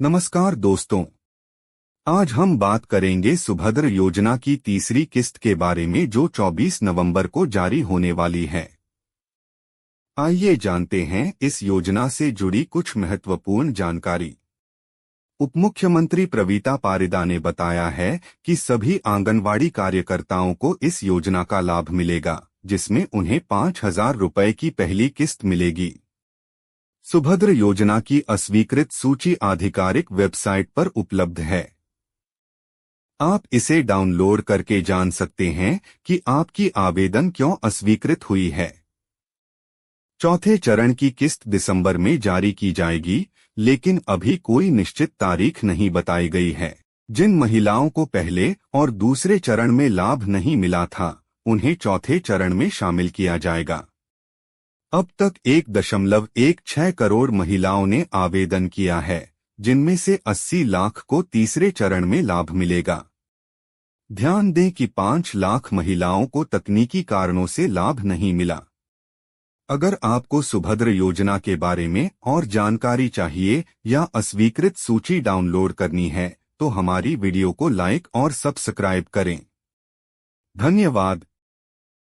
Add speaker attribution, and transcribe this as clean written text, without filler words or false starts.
Speaker 1: नमस्कार दोस्तों। आज हम बात करेंगे सुभद्र योजना की तीसरी किस्त के बारे में जो 24 नवंबर को जारी होने वाली है। आइए जानते हैं इस योजना से जुड़ी कुछ महत्वपूर्ण जानकारी। उप मुख्यमंत्री प्रवीता पारिदा ने बताया है कि सभी आंगनवाड़ी कार्यकर्ताओं को इस योजना का लाभ मिलेगा, जिसमें उन्हें 5,000 रुपए की पहली किस्त मिलेगी। सुभद्र योजना की अस्वीकृत सूची आधिकारिक वेबसाइट पर उपलब्ध है। आप इसे डाउनलोड करके जान सकते हैं कि आपकी आवेदन क्यों अस्वीकृत हुई है। चौथे चरण की किस्त दिसंबर में जारी की जाएगी, लेकिन अभी कोई निश्चित तारीख नहीं बताई गई है। जिन महिलाओं को पहले और दूसरे चरण में लाभ नहीं मिला था, उन्हें चौथे चरण में शामिल किया जाएगा। अब तक 1.16 करोड़ महिलाओं ने आवेदन किया है, जिनमें से 80 लाख को तीसरे चरण में लाभ मिलेगा। ध्यान दें कि 5 लाख महिलाओं को तकनीकी कारणों से लाभ नहीं मिला। अगर आपको सुभद्र योजना के बारे में और जानकारी चाहिए या अस्वीकृत सूची डाउनलोड करनी है, तो हमारी वीडियो को लाइक और सब्सक्राइब करें। धन्यवाद।